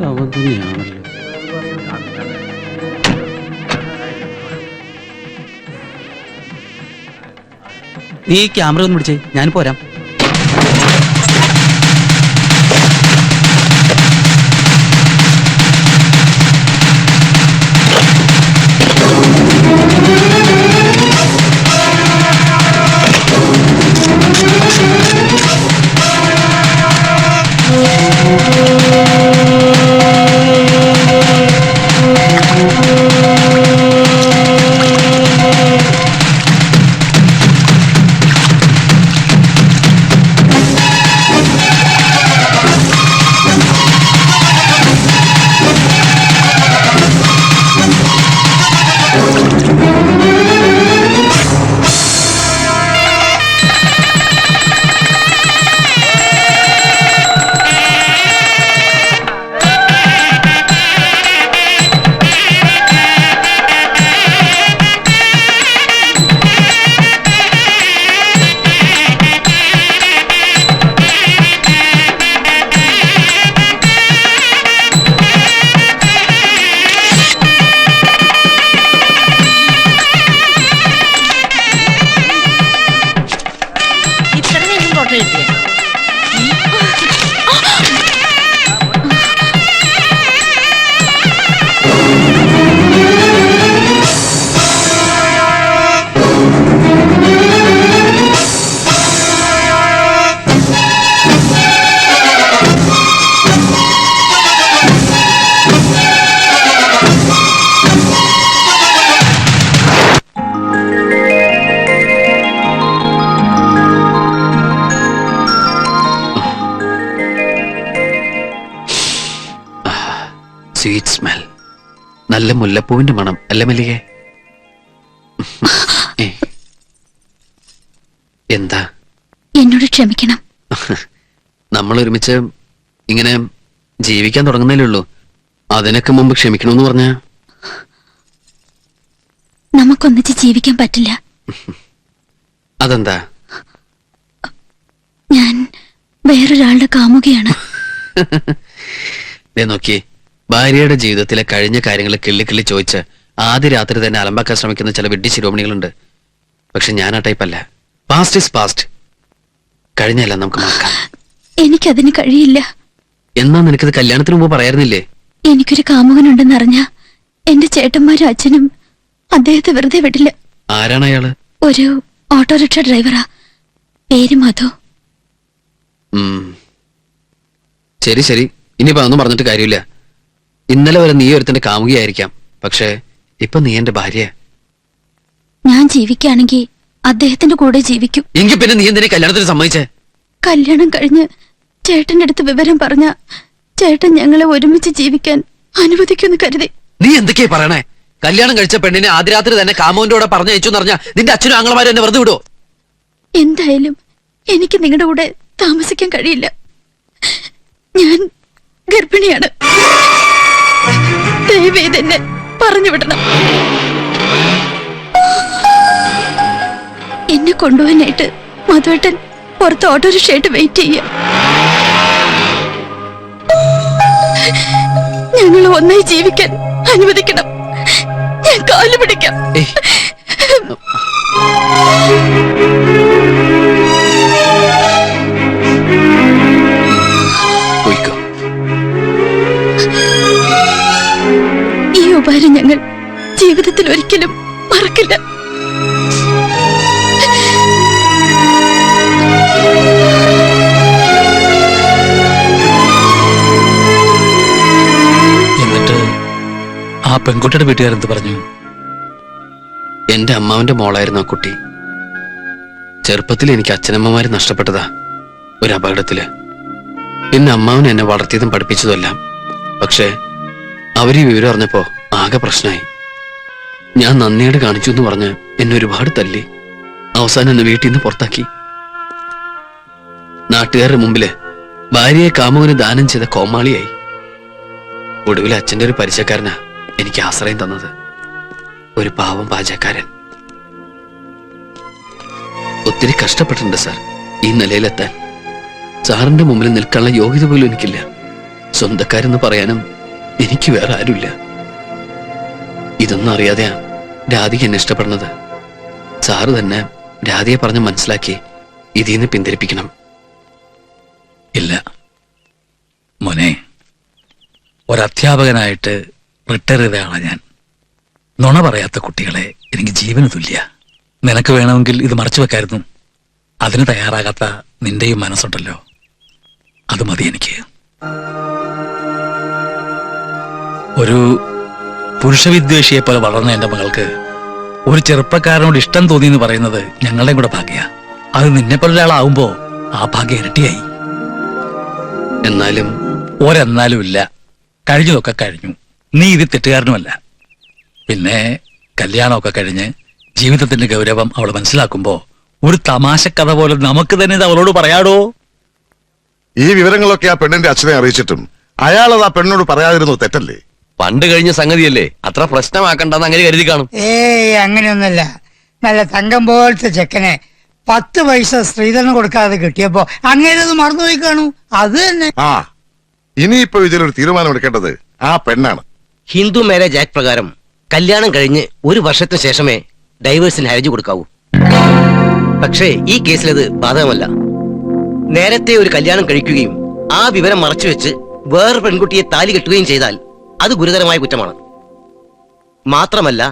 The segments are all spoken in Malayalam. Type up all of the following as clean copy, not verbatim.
അവൻ തന്നെയാണല്ലോ. നീ ക്യാമറ ഒന്ന് പിടിച്ചേ, ഞാൻ പോരാം. സ്വീറ്റ് സ്മെൽ, നല്ല മുല്ലപ്പൂവിന്റെ മണം അല്ലേ മല്ലികേ? എന്താ? എന്നോട് ക്ഷമിക്കണം. നമ്മൾ ഒരുമിച്ച് ഇങ്ങനെ ജീവിക്കാൻ തുടങ്ങുന്നല്ലേ ഉള്ളൂ. അതിനൊക്കെ മുമ്പ് ക്ഷമിക്കണമെന്ന് പറഞ്ഞ നമുക്കൊന്നിച്ച് ജീവിക്കാൻ പറ്റില്ല. അതെന്താ? ഞാൻ വേറൊരാളുടെ കാമുകയാണ്. നോക്കി, ഭാര്യയുടെ ജീവിതത്തിലെ കഴിഞ്ഞ കാര്യങ്ങൾ കിള്ളി ചോദിച്ച് ആദ്യ രാത്രി തന്നെ അലമ്പാക്കാൻ ശ്രമിക്കുന്ന ചില വിഡ്ഢി ശിരോമണികളുണ്ട്. പക്ഷെ ഞാൻ ആ ടൈപ്പല്ല. Past is past. കഴിഞ്ഞല്ല നമുക്ക് മറക്കാം. എനിക്കതിന് കഴിയില്ല. എന്നാ നിനക്കത് കല്യാണത്തിന് മുമ്പ് പറയാറുന്നില്ലേ? എനിക്കൊരു കാമുകനുണ്ടെന്നറിഞ്ഞ എന്റെ ചേട്ടന്മാരും അച്ഛനും അദ്ദേഹത്തെ വെറുതെ വിടില്ല. ആരാണ് അയാള്? ഒരു ഓട്ടോറിക്ഷ ഡ്രൈവറാ, പേര് മധു. ശരി ശരി, ഇനിയിപ്പോ അതൊന്നും പറഞ്ഞിട്ട് കാര്യമില്ല. ഇന്നലെ വരെ നീ ഒരുത്തന്റെ കാമുകിയായിരിക്കാം, പക്ഷെ ഇപ്പൊ നീ എന്റെ ഭാര്യ. ഞാൻ ജീവിക്കുകയാണെങ്കിൽ അദ്ദേഹത്തിന്റെ കൂടെ ജീവിക്കും. എങ്കിൽ പിന്നെ നീ എന്തിനെ കല്യാണത്തിന് സമ്മതിച്ചേ? കല്യാണം കഴിഞ്ഞ് ചേട്ടന്റെ അടുത്ത് വിവരം പറഞ്ഞ ചേട്ടൻ ഞങ്ങളെ ഒരുമിച്ച് ജീവിക്കാൻ അനുവദിക്കുമെന്ന് കരുതി. നീ എന്തൊക്കെയാ പറയണേ? കല്യാണം കഴിച്ച പെണ്ണിനെ ആദ്യ രാത്രി തന്നെ കാമുവിന്റെ കൂടെ പറഞ്ഞയച്ചു എന്നറിഞ്ഞാ നിന്റെ അച്ഛനും ആങ്ങളമാരും എന്നെ വെറുതെ വിടുവോ? എന്തായാലും എനിക്ക് നിങ്ങളുടെ കൂടെ താമസിക്കാൻ കഴിയില്ല. ഞാൻ ഗർഭിണിയാണ്. ദയവേത് എന്നെ പറഞ്ഞു വിടണം. എന്നെ കൊണ്ടുപോകാനായിട്ട് മധുവേട്ടൻ പുറത്ത് ഓട്ടോറിക്ഷയായിട്ട് വെയിറ്റ് ചെയ്യ. ഞങ്ങൾ ഒന്നായി ജീവിക്കാൻ അനുവദിക്കണം. ഞാൻ കാല് പിടിക്കാം. ഈ ഉപകാരം ഞങ്ങൾ ജീവിതത്തിൽ ഒരിക്കലും മറക്കില്ല. എന്നിട്ട് ആ പെൺകുട്ടിയുടെ വീട്ടുകാരെന്ത് പറഞ്ഞു? എന്റെ അമ്മാവന്റെ മോളായിരുന്നു ആ കുട്ടി. ചെറുപ്പത്തിൽ എനിക്ക് അച്ഛനമ്മമാര് നഷ്ടപ്പെട്ടതാ ഒരു അപകടത്തില്. പിന്നെ അമ്മാവൻ എന്നെ വളർത്തിയതും പഠിപ്പിച്ചതുമെല്ലാം. പക്ഷെ അവര് ഈ വിവരം അറിഞ്ഞപ്പോ ആകെ പ്രശ്നമായി. ഞാൻ നന്ദിയോട് കാണിച്ചു എന്ന് പറഞ്ഞ് എന്നെ ഒരുപാട് തല്ലി. അവസാനം എന്നെ വീട്ടിൽ നിന്ന് പുറത്താക്കി. നാട്ടുകാരുടെ മുമ്പില് ഭാര്യയെ കാമുകന് ദാനം ചെയ്ത കോമാളിയായി. ഒടുവിൽ അച്ഛന്റെ ഒരു പരിചയക്കാരനാ എനിക്ക് ആശ്രയം തന്നത്. ഒരു പാവം പാചകക്കാരൻ. ഒത്തിരി കഷ്ടപ്പെട്ടിട്ടുണ്ട് സാർ ഈ നിലയിലെത്താൻ. സാറിന്റെ മുമ്പിൽ നിൽക്കാനുള്ള യോഗ്യത പോലും എനിക്കില്ല. സ്വന്തക്കാരെന്ന് പറയാനും എനിക്ക് വേറെ ആരുമില്ല. ഇതൊന്നും അറിയാതെയാ രാധിക എന്നെ ഇഷ്ടപ്പെടുന്നത്. സാറ് തന്നെ രാധിയെ പറഞ്ഞ് മനസ്സിലാക്കി ഇതിന്ന് പിന്തിരിപ്പിക്കണം. ഇല്ല മോനെ, ഒരധ്യാപകനായിട്ട് റിട്ടയർ ചെയ്തയാളാ ഞാൻ. നുണ പറയാത്ത കുട്ടികളെ എനിക്ക് ജീവന് തുല്യ. നിനക്ക് വേണമെങ്കിൽ ഇത് മറച്ചു വെക്കായിരുന്നു. അതിന് തയ്യാറാകാത്ത നിന്റെയും മനസ്സുണ്ടല്ലോ, അത് മതി എനിക്ക്. ഒരു പുരുഷവിദ്വേഷിയെ പോലെ വളർന്ന എന്റെ മകൾക്ക് ഒരു ചെറുപ്പക്കാരനോട് ഇഷ്ടം തോന്നി എന്ന് പറയുന്നത് ഞങ്ങളുടെയും കൂടെ ഭാഗ്യ. അത് നിന്നെ പോലെ ഒരാളാവുമ്പോ ആ ഭാഗ്യം ഇരട്ടിയായി. എന്നാലും ഒരെന്നാലും ഇല്ല. കഴിഞ്ഞതൊക്കെ കഴിഞ്ഞു. നീ ഇത് തെറ്റുകാരനുമല്ല. പിന്നെ കല്യാണമൊക്കെ കഴിഞ്ഞ് ജീവിതത്തിന്റെ ഗൗരവം അവൾ മനസ്സിലാക്കുമ്പോ ഒരു തമാശ കഥ പോലെ നമുക്ക് തന്നെ ഇത് അവളോട് പറയാടോ. ഈ വിവരങ്ങളൊക്കെ ആ പെണ്ണിന്റെ അച്ഛനെ അറിയിച്ചിട്ടും അയാളത് ആ പെണ്ണിനോട് പറയാതിരുന്നു തെറ്റല്ലേ? പണ്ട് കഴിഞ്ഞ സംഗതിയല്ലേ, അത്ര പ്രശ്നമാക്കണ്ടെന്ന് അങ്ങനെ കരുതി കാണും. അങ്ങനെയൊന്നല്ല. നല്ല തങ്കം പോലത്തെ ചെക്കനെ 10 പൈസ സ്ത്രീധനം കൊടുക്കാതെ കിട്ടിയപ്പോ അങ്ങനെയത് മറന്നുപോയി കാണൂ. അത് തന്നെ. ആ ഇനിയിപ്പോ ഇതിലൊരു തീരുമാനം എടുക്കേണ്ടത് ആ പെണ്ണാണ്. ഹിന്ദു മാരേജ് ആക്ട് പ്രകാരം കല്യാണം കഴിഞ്ഞ് 1 വർഷത്തിന് ശേഷമേ ഡൈവേഴ്സിന് ഹർജി കൊടുക്കാവൂ. പക്ഷേ ഈ കേസിലത് ബാധകമല്ല. നേരത്തെ ഒരു കല്യാണം കഴിക്കുകയും ആ വിവരം മറച്ചുവെച്ച് വേറെ പെൺകുട്ടിയെ താലി കെട്ടുകയും ചെയ്താൽ അത് ഗുരുതരമായ കുറ്റമാണ്. മാത്രമല്ല,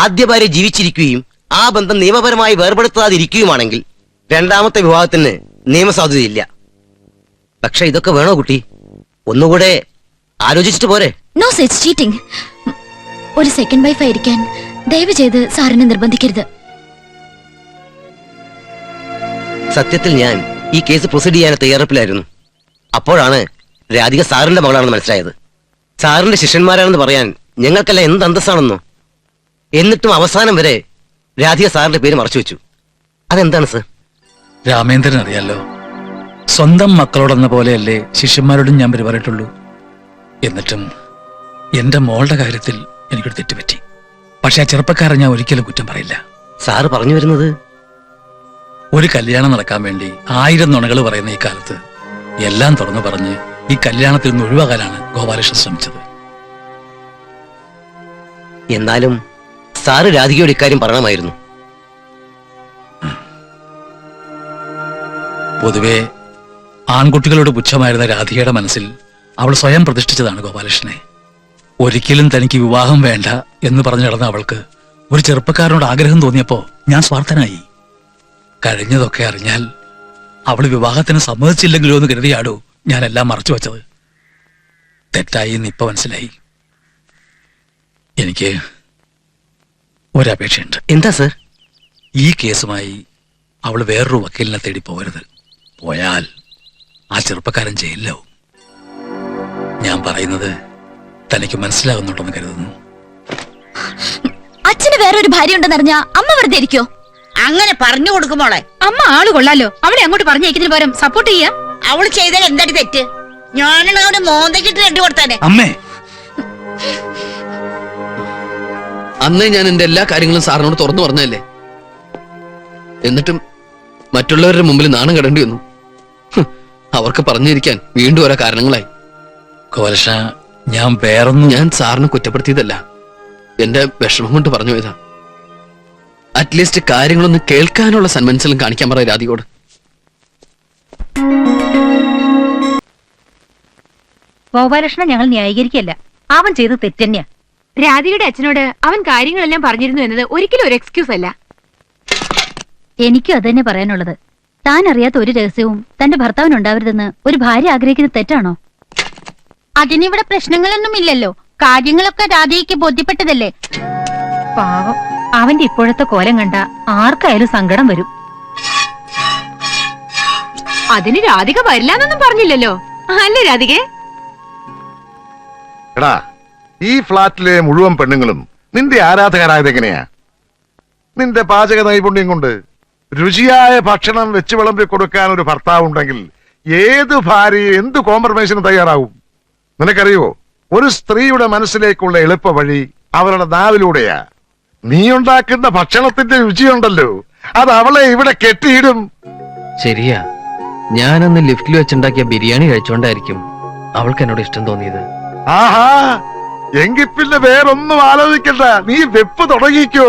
ആദ്യ ഭാര്യ ജീവിച്ചിരിക്കുകയും ആ ബന്ധം നിയമപരമായി വേർപെടുത്താതിരിക്കുകയുമാണെങ്കിൽ രണ്ടാമത്തെ വിവാഹത്തിന് നിയമസാധുതയില്ല. പക്ഷെ ഇതൊക്കെ വേണോ കുട്ടി? ഒന്നുകൂടെ ആലോചിച്ചിട്ട് പോരെ? No it's cheating. ഒരു സെക്കൻഡ് വൈഫ് ആയിരിക്കാൻ ദയവ് ചെയ്ത് സാറിനെ നിർബന്ധിക്കരുത്. സത്യത്തിൽ ഞാൻ ഈ കേസ് പ്രൊസീഡ് ചെയ്യാൻ തയ്യാറെടുപ്പിലായിരുന്നു. അപ്പോഴാണ് രാധിക സാറിന്റെ മകളാണെന്ന് മനസ്സിലായത്. സാറിന്റെ ശിഷ്യന്മാരാണെന്ന് പറയാൻ ഞങ്ങൾക്കെല്ലാം എന്ത് അന്തസ്സാണെന്നോ. എന്നിട്ടും അവസാനം വരെ രാധിക സാറിന്റെ പേര് മറച്ചു വെച്ചു. അതെന്താണ് സർ? രാമേന്ദ്രൻ അറിയാലോ, സ്വന്തം മക്കളോടെന്ന പോലെയല്ലേ ശിഷ്യന്മാരോടും ഞാൻ പെരുമാറിയിട്ടുള്ളൂ. എന്നിട്ടും എന്റെ മോളുടെ കാര്യത്തിൽ എനിക്കൊരു തെറ്റുപറ്റി. പക്ഷെ ആ ചെറുപ്പക്കാരൻ ഞാൻ ഒരിക്കലും കുറ്റം പറയില്ല. സാറ് പറഞ്ഞു വരുന്നത്? ഒരു കല്യാണം നടക്കാൻ വേണ്ടി 1000 നുണകൾ പറയുന്ന ഈ കാലത്ത് എല്ലാം തുറന്നു പറഞ്ഞ് ഈ കല്യാണത്തിൽ നിന്ന് ഒഴിവാക്കാനാണ് ഗോപാലകൃഷ്ണൻ ശ്രമിച്ചത്. എന്നാലും സാറ് രാധികയോട് ഇക്കാര്യം പറയണമായിരുന്നു. പൊതുവെ ആൺകുട്ടികളോട് പുച്ഛമായിരുന്ന രാധികയുടെ മനസ്സിൽ അവൾ സ്വയം പ്രതിഷ്ഠിച്ചതാണ് ഗോപാലകൃഷ്ണനെ. ഒരിക്കലും തനിക്ക് വിവാഹം വേണ്ട എന്ന് പറഞ്ഞു നടന്ന അവൾക്ക് ഒരു ചെറുപ്പക്കാരനോട് ആഗ്രഹം തോന്നിയപ്പോ ഞാൻ സ്വാർത്ഥനായി. കഴിഞ്ഞതൊക്കെ അറിഞ്ഞാൽ അവൾ വിവാഹത്തിന് സമ്മതിച്ചില്ലെങ്കിലോ എന്ന് കരുതിയാടോ ഞാനെല്ലാം മറച്ചു വച്ചത്. തെറ്റായി എന്ന് ഇപ്പൊ മനസ്സിലായി. എനിക്ക് ഒരപേക്ഷയുണ്ട്. എന്താ സർ? ഈ കേസുമായി അവൾ വേറൊരു വക്കീലിനെ തേടി പോകരുത്. പോയാൽ ആ ചെറുപ്പക്കാരൻ ജയിലിലാവും. ഞാൻ പറയുന്നത് തനിക്ക് മനസ്സിലാകുന്നുണ്ടെന്ന് കരുതുന്നു. അച്ഛന് വേറൊരു ഭാര്യ ഉണ്ടെന്നറിഞ്ഞാ അമ്മ വെറുതെ ഇരിക്കോ? അങ്ങനെ പറഞ്ഞു കൊടുക്കുമോളെ. അമ്മ ആള് കൊള്ളാലോ. അവളെ അങ്ങോട്ട് പറഞ്ഞേക്കുന്നതിന് പകരം സപ്പോർട്ട് ചെയ്യാ. അവള് ചെയ്താൽ എന്താടി തെറ്റ്? ഞാനാണ് അവന് മോന്തക്കിട്ട് രണ്ടു കൊടുത്തേനെ. അമ്മേ, അന്നേ ഞാൻ എന്റെ എല്ലാ കാര്യങ്ങളും സാറിനോട് തുറന്നു പറഞ്ഞതല്ലേ. എന്നിട്ടും മറ്റുള്ളവരുടെ മുമ്പിൽ നാണം കെടേണ്ടി വന്നു. അവർക്ക് പറഞ്ഞിരിക്കാൻ വീണ്ടും ഓരോ കാരണങ്ങളായി. കോലഷ, ഞാൻ വേറൊന്നും ഞാൻ സാറിനെ കുറ്റപ്പെടുത്തിയതല്ല, എന്റെ വിഷമം കൊണ്ട് പറഞ്ഞു പോയതാ. അറ്റ്ലീസ്റ്റ് കാര്യങ്ങളൊന്ന് കേൾക്കാനുള്ള സന്മനസ്സെല്ലാം കാണിക്കാൻ പറ രാധികയോട്. ഗോപാലകൃഷ്ണൻ ഞങ്ങൾ ന്യായീകരിക്കല്ല. അവൻ ചെയ്ത് തെറ്റന്നെയാ. രാധികയുടെ അച്ഛനോട് അവൻ കാര്യങ്ങളെല്ലാം പറഞ്ഞിരുന്നു എന്നത് ഒരിക്കലും ഒരു എക്സ്ക്യൂസ് അല്ല. എനിക്കും അതന്നെ പറയാനുള്ളത്. താൻ അറിയാത്ത ഒരു രഹസ്യവും തന്റെ ഭർത്താവിനുണ്ടാവരുതെന്ന് ഒരു ഭാര്യ ആഗ്രഹിക്കുന്നത് തെറ്റാണോ? അതിനിവിടെ പ്രശ്നങ്ങളൊന്നും ഇല്ലല്ലോ. കാര്യങ്ങളൊക്കെ രാധികയ്ക്ക് ബോധ്യപ്പെട്ടതല്ലേ. പാവം, അവന്റെ ഇപ്പോഴത്തെ കോലം കണ്ട ആർക്കായാലും സങ്കടം വരും. അതിന് രാധിക വരില്ലെന്നൊന്നും പറഞ്ഞില്ലല്ലോ, അല്ലേ രാധികേ? എടാ, ഈ ഫ്ലാറ്റിലെ മുഴുവൻ പെണ്ണുങ്ങളും നിന്റെ ആരാധകരായത് എങ്ങനെയാ? നിന്റെ പാചക നൈപുണ്യം കൊണ്ട് രുചിയായ ഭക്ഷണം വെച്ച് വിളമ്പി കൊടുക്കാൻ ഒരു ഭർത്താവ് ഉണ്ടെങ്കിൽ ഏത് ഭാര്യയെ എന്ത് കോംപ്രമൈസിന് തയ്യാറാവും? നിനക്കറിയോ, ഒരു സ്ത്രീയുടെ മനസ്സിലേക്കുള്ള എളുപ്പ വഴി അവരുടെ നാവിലൂടെയാ. നീ ഉണ്ടാക്കുന്ന ഭക്ഷണത്തിന്റെ രുചിയുണ്ടല്ലോ, അത് അവളെ ഇവിടെ കെട്ടിയിടും. ശരിയാ, ഞാനന്ന് ലിഫ്റ്റിൽ വെച്ചുണ്ടാക്കിയ ബിരിയാണി കഴിച്ചോണ്ടായിരിക്കും അവൾക്ക് എന്നോട് ഇഷ്ടം തോന്നിയത്. ആഹാ, എങ്കിൽ പിന്നെ വേറൊന്നും ആലോചിക്കണ്ട, നീ വെപ്പ് തുടങ്ങിക്കോ.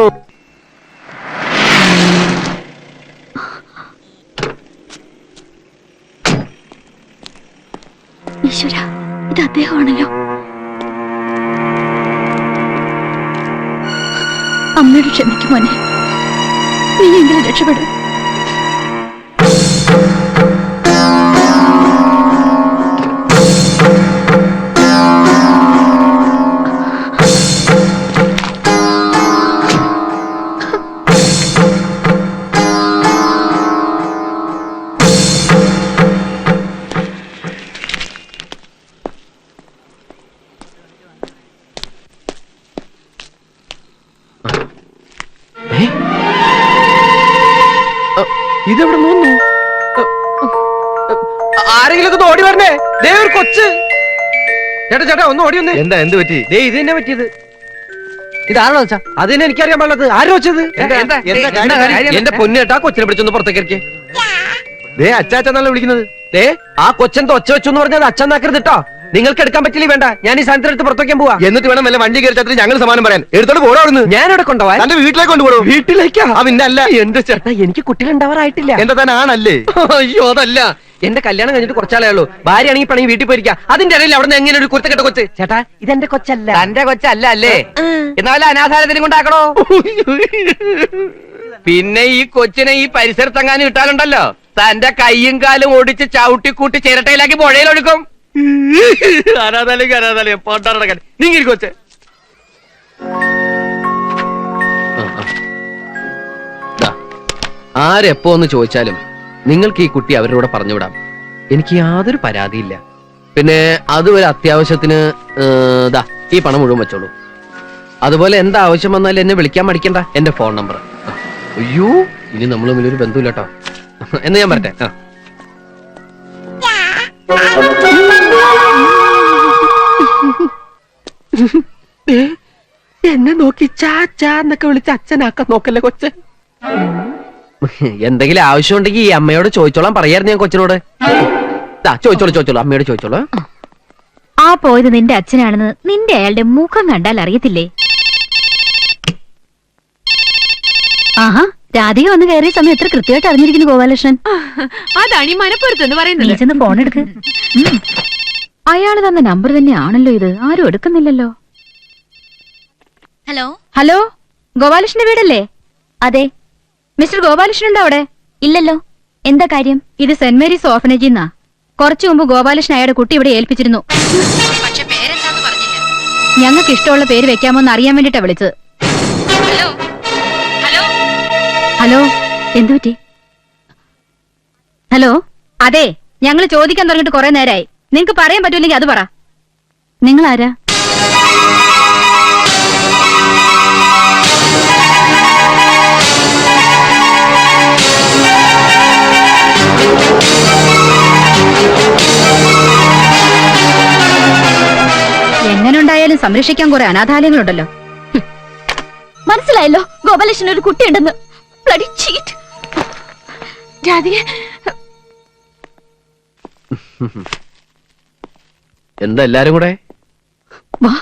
ഈശ്വര, ഇത് അദ്ദേഹമാണല്ലോ. അമ്മയോട് ക്ഷമിക്കും മോനെ, നീ എങ്കിലും രക്ഷപ്പെടും. ഇതെവിടെ നോന്നു? ആരെങ്കിലും ഒന്ന് ഓടി വരണേ, ദേ ഒരു കൊച്ച്. ചേട്ടാ ചേട്ടാ ഒന്ന് ഓടി വന്നേ. എന്താ എന്ത് പറ്റി? ദേ ഇത് തന്നെ പറ്റിയത്. ഇതാണോ വെച്ചാ? അതിനെ എനിക്കറിയാൻ പാടില്ലത്. ആരോ വെച്ചത്? എന്റെ പൊന്നേട്ടാ, കൊച്ചിനെ പിടിച്ചൊന്ന് പുറത്തേക്ക് ഇറക്കിയേ. ദേ അച്ചാച്ചെന്നല്ല വിളിക്കുന്നത്. ദേ ആ കൊച്ചെന്ത് ഒച്ച വെച്ചു എന്ന് പറഞ്ഞത് അച്ഛനാക്കരുത് കേട്ടോ. നിങ്ങൾക്ക് എടുക്കാൻ പറ്റില്ല, വേണ്ട. ഞാൻ ഈ സാധനത്തിന് എടുത്ത് പുറത്തേക്കാൻ പോവാ. എന്നിട്ട് വേണം വല്ല വണ്ടി കയറി ഞങ്ങൾ സമാനം പറയാൻ. എടുത്തോണ്ട് പോടാവുന്നു. ഞാൻ ഇവിടെ കൊണ്ടുപോവാ. എന്റെ വീട്ടിലേക്ക് കൊണ്ടുപോകും. വീട്ടിലേക്കാ? പിന്നെ അല്ല. എന്റെ ചേട്ടാ, എനിക്ക് കുട്ടികൾ ഉണ്ടാവാറായിട്ടില്ല. എന്റെ തന്നെ ആണല്ലേ? അയ്യോ അതല്ല, എന്റെ കല്യാണം കഴിഞ്ഞിട്ട് കുറച്ചാളേ ഉള്ളൂ. ഭാര്യ ആണെങ്കിൽ പണി വീട്ടിൽ പോയിരിക്കാം. അതിന്റെ ഇടയിൽ അവിടെ നിന്ന് എങ്ങനെ ഒരു കുരുത്തക്കെട്ട കൊച്ച്? ചേട്ടാ, ഇതെന്റെ കൊച്ചല്ല. തന്റെ കൊച്ചല്ല അല്ലേ? എന്നാലും അനാഥാലയത്തിനും കൊണ്ടാക്കണോ? പിന്നെ ഈ കൊച്ചിനെ ഈ പരിസരത്തെങ്ങാനും ഇട്ടാലുണ്ടല്ലോ, തന്റെ കൈയും കാലും ഓടിച്ച് ചവിട്ടിക്കൂട്ടി ചിരട്ടയിലാക്കി പുഴയിലൊഴുക്കും. അനാഥാലയം പോട്ടാറടക്കാൻ നീങ്ങി കൊച്ചെ. ആരെപ്പോ ഒന്ന് ചോദിച്ചാലും നിങ്ങൾക്ക് ഈ കുട്ടി അവരുടെ കൂടെ പറഞ്ഞുവിടാം. എനിക്ക് യാതൊരു പരാതിയില്ല. പിന്നെ അത് ഒരു അത്യാവശ്യത്തിന് ദാ ഈ പണം മുഴുവൻ വെച്ചോളൂ. അതുപോലെ എന്താ ആവശ്യം വന്നാലും എന്നെ വിളിക്കാൻ മടിക്കണ്ട, എന്റെ ഫോൺ നമ്പർ. അയ്യോ, ഇനി നമ്മൾ തമ്മിലൊരു ബന്ധമില്ല കേട്ടോ. എന്ന് ഞാൻ പറട്ടെ. എന്നെ നോക്കി ചാച്ചാന്നൊക്കെ വിളിച്ച് അച്ഛനാക്കാൻ നോക്കല്ലേ കൊച്ച്. എന്തെങ്കിലും ആവശ്യമുണ്ടെങ്കിൽ ഈ അമ്മയോട് ചോദിച്ചോളാം പറയായിരുന്നു ഞാൻ കൊച്ചിനോട്. ചോദിച്ചോളൂ അമ്മയോട് ചോദിച്ചോളൂ. ആ പോയത് നിന്റെ അച്ഛനാണെന്ന് നിന്റെ അയാളുടെ മുഖം കണ്ടാൽ അറിയത്തില്ലേ? ആഹാ, രാധിക വന്ന് കയറിയ സമയം എത്ര കൃത്യമായിട്ട് അറിഞ്ഞിരിക്കുന്നു ഗോപാലകൃഷ്ണൻ. അതാണ് ഈ മനപ്പുറത്തെന്ന് പറയുന്നത്. നീ ചെന്ന് ഫോൺ എടുക്ക്. അയാള് തന്ന നമ്പർ തന്നെയാണല്ലോ ഇത്. ആരും എടുക്കുന്നില്ലല്ലോ. ഹലോ ഹലോ, ഗോപാലകൃഷ്ണന്റെ വീടല്ലേ? അതെ. മിസ്റ്റർ ഗോപാലകൃഷ്ണൻ ഉണ്ടോ അവിടെ? ഇല്ലല്ലോ. എന്താ കാര്യം? ഇത് സെന്റ് മേരീസ് ഓർഫനേജിൽ നിന്നാ. കുറച്ചു മുമ്പ് ഗോപാലകൃഷ്ണൻ അയാളുടെ കുട്ടി ഇവിടെ ഏൽപ്പിച്ചിരുന്നു. ഞങ്ങൾക്ക് ഇഷ്ടമുള്ള പേര് വെക്കാമോ എന്ന് അറിയാൻ വേണ്ടിട്ടാ വിളിച്ചത്. ഹലോ, എന്തു പറ്റി? ഹലോ, അതെ, ഞങ്ങൾ ചോദിക്കാൻ തുടങ്ങിയിട്ട് കുറെ നേരമായി. നിങ്ങക്ക് പറയാൻ പറ്റൂല്ലെങ്കിൽ അത് പറ. നിങ്ങൾ ആരാ? എങ്ങനെയുണ്ടായാലും സംരക്ഷിക്കാൻ കുറെ അനാഥാലയങ്ങളുണ്ടല്ലോ. മനസ്സിലായല്ലോ, ഗോപാലകൃഷ്ണൻ ഒരു കുട്ടിയുണ്ടെന്ന്. Bloody cheat. രാധിക, എന്താ എല്ലാരും കൂടെ? വാ.